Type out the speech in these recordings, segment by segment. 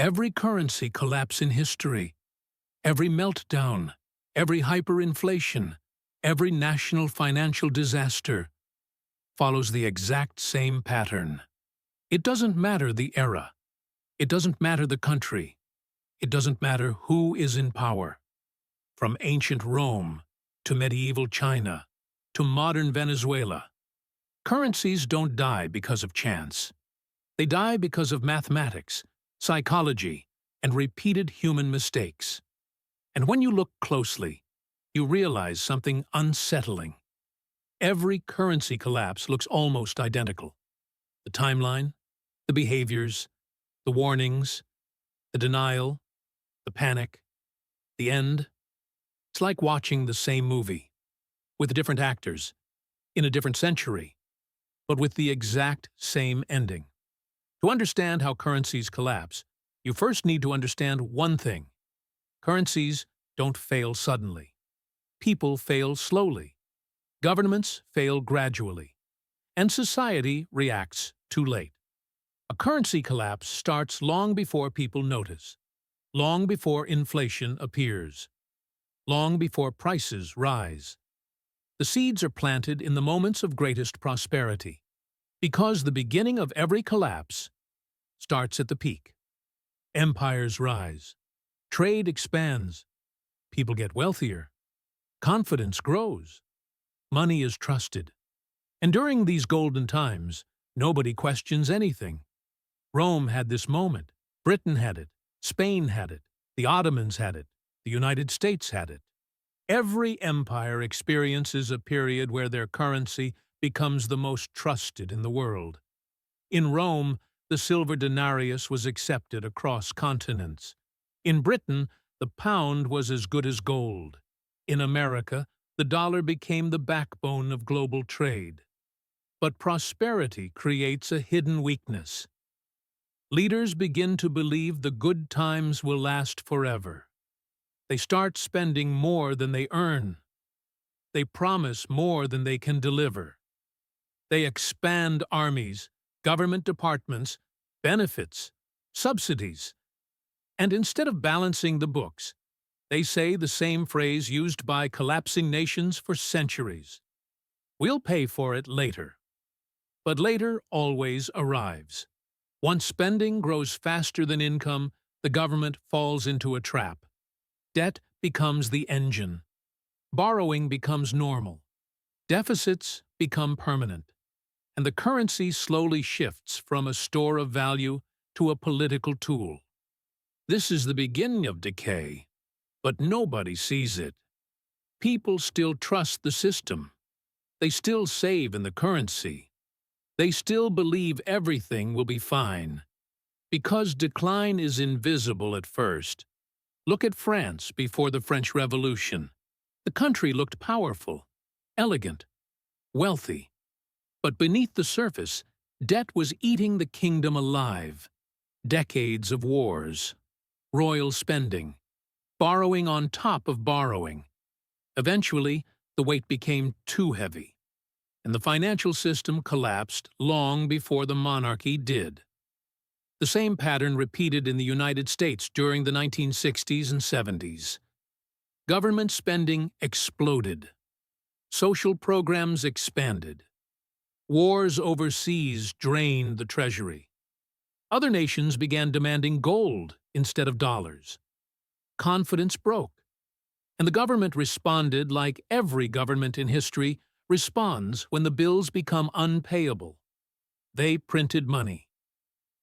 Every currency collapse in history, every meltdown, every hyperinflation, every national financial disaster follows the exact same pattern. It doesn't matter the era. It doesn't matter the country. It doesn't matter who is in power. From ancient Rome to medieval China to modern Venezuela, currencies don't die because of chance. They die because of mathematics, psychology, and repeated human mistakes. And when you look closely, you realize something unsettling. Every currency collapse looks almost identical. The timeline, the behaviors, the warnings, the denial, the panic, the end. It's like watching the same movie, with different actors, in a different century, but with the exact same ending. To understand how currencies collapse, you first need to understand one thing. Currencies don't fail suddenly. People fail slowly. Governments fail gradually. And society reacts too late. A currency collapse starts long before people notice, long before inflation appears, long before prices rise. The seeds are planted in the moments of greatest prosperity, because the beginning of every collapse starts at the peak. Empires rise, trade expands, people get wealthier, confidence grows, money is trusted. And during these golden times, nobody questions anything. Rome had this moment, Britain had it, Spain had it, the Ottomans had it, the United States had it. Every empire experiences a period where their currency becomes the most trusted in the world. In Rome, the silver denarius was accepted across continents. In Britain, the pound was as good as gold. In America, the dollar became the backbone of global trade. But prosperity creates a hidden weakness. Leaders begin to believe the good times will last forever. They start spending more than they earn. They promise more than they can deliver. They expand armies, government departments, benefits, subsidies. And instead of balancing the books, they say the same phrase used by collapsing nations for centuries. We'll pay for it later. But later always arrives. Once spending grows faster than income, the government falls into a trap. Debt becomes the engine. Borrowing becomes normal. Deficits become permanent. And the currency slowly shifts from a store of value to a political tool. This is the beginning of decay, but nobody sees it. People still trust the system. They still save in the currency. They still believe everything will be fine. Because decline is invisible at first. Look at France before the French Revolution. The country looked powerful, elegant, wealthy. But beneath the surface, debt was eating the kingdom alive. Decades of wars, royal spending, borrowing on top of borrowing. Eventually, the weight became too heavy, and the financial system collapsed long before the monarchy did. The same pattern repeated in the United States during the 1960s and 70s. Government spending exploded. Social programs expanded. Wars overseas drained the treasury. Other nations began demanding gold instead of dollars. Confidence broke, and the government responded like every government in history responds when the bills become unpayable. They printed money.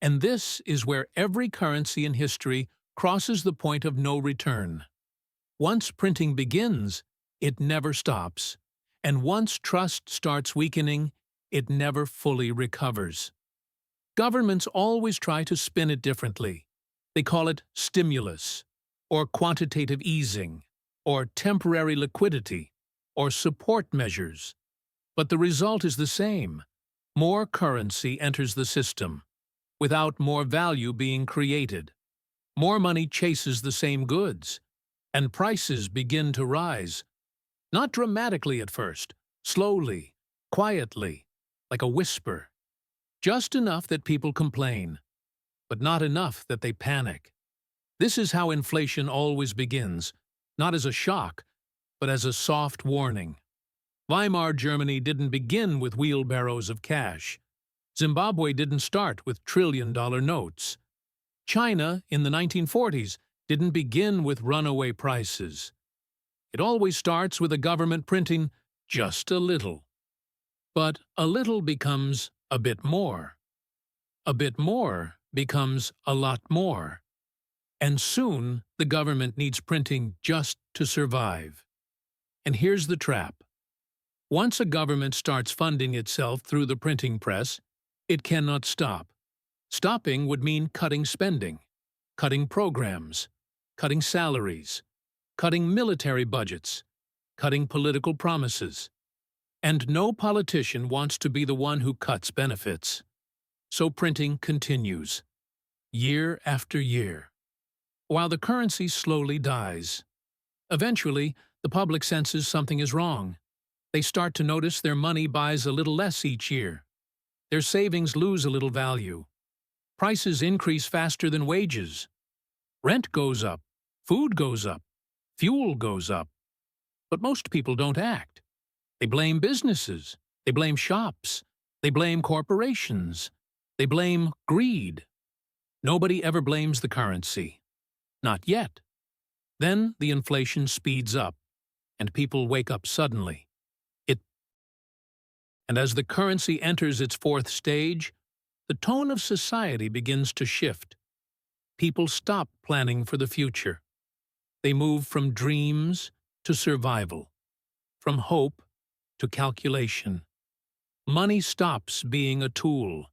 And this is where every currency in history crosses the point of no return. Once printing begins, it never stops. And once trust starts weakening, it never fully recovers. Governments always try to spin it differently. They call it stimulus, or quantitative easing, or temporary liquidity, or support measures. But the result is the same. More currency enters the system, without more value being created. More money chases the same goods, and prices begin to rise. Not dramatically at first, slowly, quietly, like a whisper. Just enough that people complain. but not enough that they panic. This is how inflation always begins, not as a shock, but as a soft warning. Weimar Germany didn't begin with wheelbarrows of cash. Zimbabwe didn't start with trillion-dollar notes. China, in the 1940s, didn't begin with runaway prices. It always starts with a government printing just a little. But a little becomes a bit more. A bit more becomes a lot more. And soon, the government needs printing just to survive. And here's the trap. Once a government starts funding itself through the printing press, it cannot stop. Stopping would mean cutting spending, cutting programs, cutting salaries, cutting military budgets, cutting political promises. And no politician wants to be the one who cuts benefits. So printing continues, year after year, while the currency slowly dies. Eventually, the public senses something is wrong. They start to notice their money buys a little less each year. Their savings lose a little value. Prices increase faster than wages. Rent goes up, food goes up, fuel goes up. But most people don't act. They blame businesses, they blame shops, they blame corporations, they blame greed. Nobody ever blames the currency. Not yet. Then the inflation speeds up, and people wake up suddenly. And as the currency enters its fourth stage, the tone of society begins to shift. People stop planning for the future. They move from dreams to survival, from hope to calculation. Money stops being a tool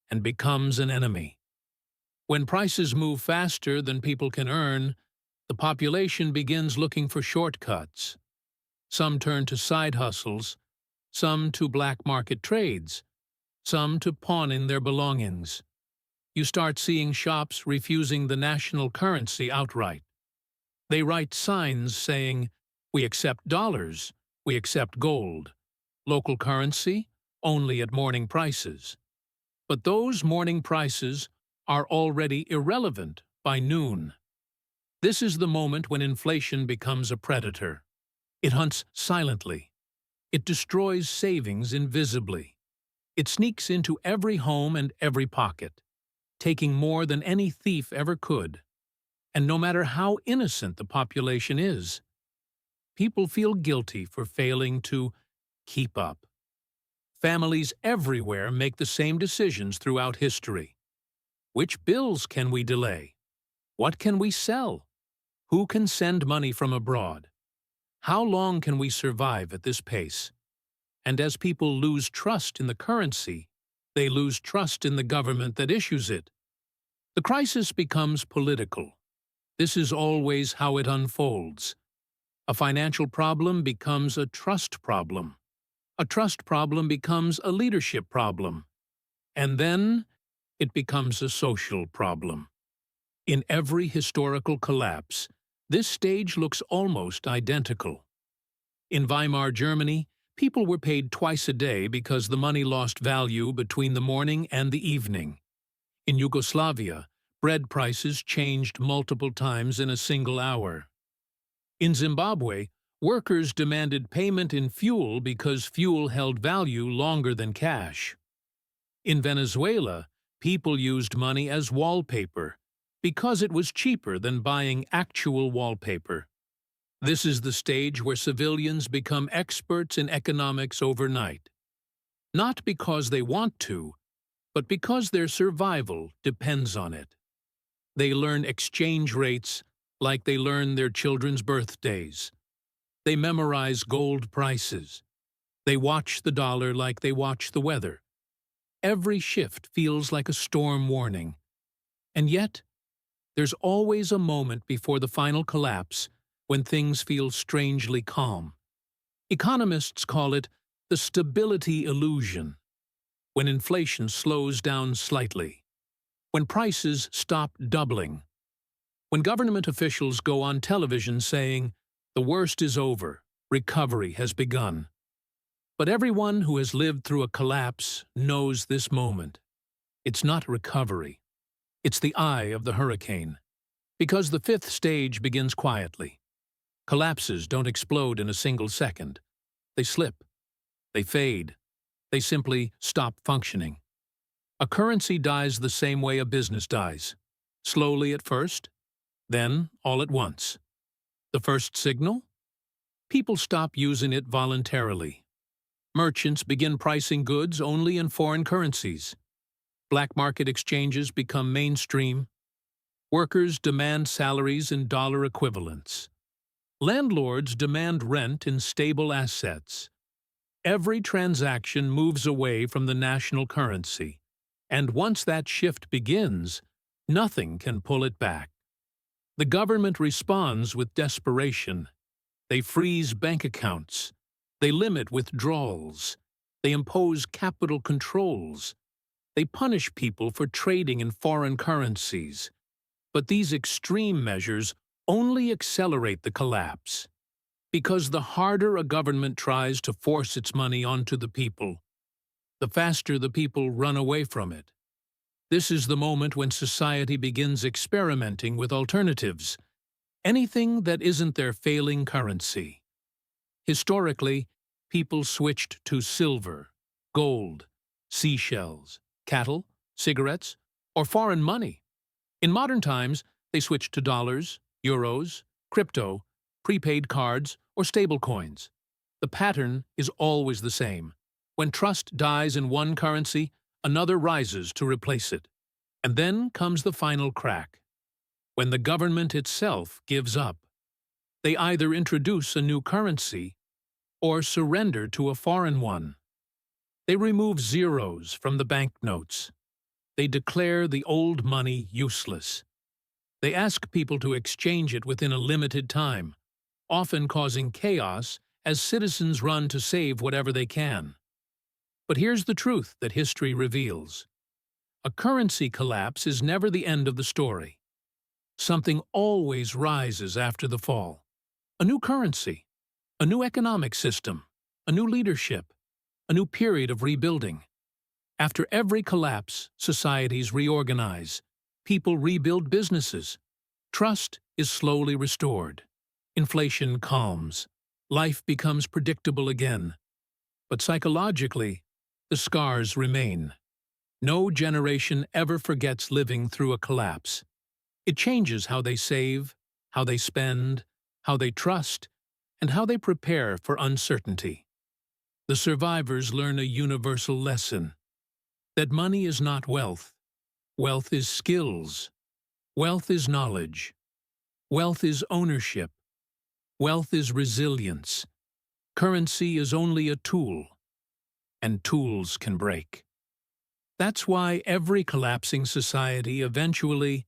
and becomes an enemy. When prices move faster than people can earn, the population begins looking for shortcuts. Some turn to side hustles, some to black market trades, some to pawning their belongings. You start seeing shops refusing the national currency outright. They write signs saying, "We accept dollars, we accept gold. Local currency, only at morning prices." But those morning prices are already irrelevant by noon. This is the moment when inflation becomes a predator. It hunts silently. It destroys savings invisibly. It sneaks into every home and every pocket, taking more than any thief ever could. And no matter how innocent the population is, people feel guilty for failing to keep up. Families everywhere make the same decisions throughout history. Which bills can we delay? What can we sell? Who can send money from abroad? How long can we survive at this pace? And as people lose trust in the currency, they lose trust in the government that issues it. The crisis becomes political. This is always how it unfolds. A financial problem becomes a trust problem. A trust problem becomes a leadership problem. And then it becomes a social problem. In every historical collapse, this stage looks almost identical. In Weimar Germany, people were paid twice a day because the money lost value between the morning and the evening. In Yugoslavia, bread prices changed multiple times in a single hour. In Zimbabwe, workers demanded payment in fuel because fuel held value longer than cash. In Venezuela, people used money as wallpaper because it was cheaper than buying actual wallpaper. This is the stage where civilians become experts in economics overnight. Not because they want to, but because their survival depends on it. They learn exchange rates like they learn their children's birthdays. They memorize gold prices. They watch the dollar like they watch the weather. Every shift feels like a storm warning. And yet, there's always a moment before the final collapse when things feel strangely calm. Economists call it the stability illusion. When inflation slows down slightly. When prices stop doubling. When government officials go on television saying, "The worst is over, recovery has begun." But everyone who has lived through a collapse knows this moment. It's not recovery. It's the eye of the hurricane. Because the fifth stage begins quietly. Collapses don't explode in a single second. They slip. They fade. They simply stop functioning. A currency dies the same way a business dies. Slowly at first, then all at once. The first signal? People stop using it voluntarily. Merchants begin pricing goods only in foreign currencies. Black market exchanges become mainstream. Workers demand salaries in dollar equivalents. Landlords demand rent in stable assets. Every transaction moves away from the national currency, and once that shift begins, nothing can pull it back. The government responds with desperation. They freeze bank accounts. They limit withdrawals. They impose capital controls. They punish people for trading in foreign currencies. But these extreme measures only accelerate the collapse. Because the harder a government tries to force its money onto the people, the faster the people run away from it. This is the moment when society begins experimenting with alternatives, anything that isn't their failing currency. Historically, people switched to silver, gold, seashells, cattle, cigarettes, or foreign money. In modern times, they switched to dollars, euros, crypto, prepaid cards, or stablecoins. The pattern is always the same. When trust dies in one currency, another rises to replace it. And then comes the final crack. When the government itself gives up, they either introduce a new currency or surrender to a foreign one. They remove zeros from the banknotes. They declare the old money useless. They ask people to exchange it within a limited time, often causing chaos as citizens run to save whatever they can. But here's the truth that history reveals. A currency collapse is never the end of the story. Something always rises after the fall. A new currency, a new economic system, a new leadership, a new period of rebuilding. After every collapse, societies reorganize. People rebuild businesses. Trust is slowly restored. Inflation calms. Life becomes predictable again. But psychologically, the scars remain. No generation ever forgets living through a collapse. It changes how they save, how they spend, how they trust, and how they prepare for uncertainty. The survivors learn a universal lesson: that money is not wealth. Wealth is skills. Wealth is knowledge. Wealth is ownership. Wealth is resilience. Currency is only a tool, and tools can break. That's why every collapsing society eventually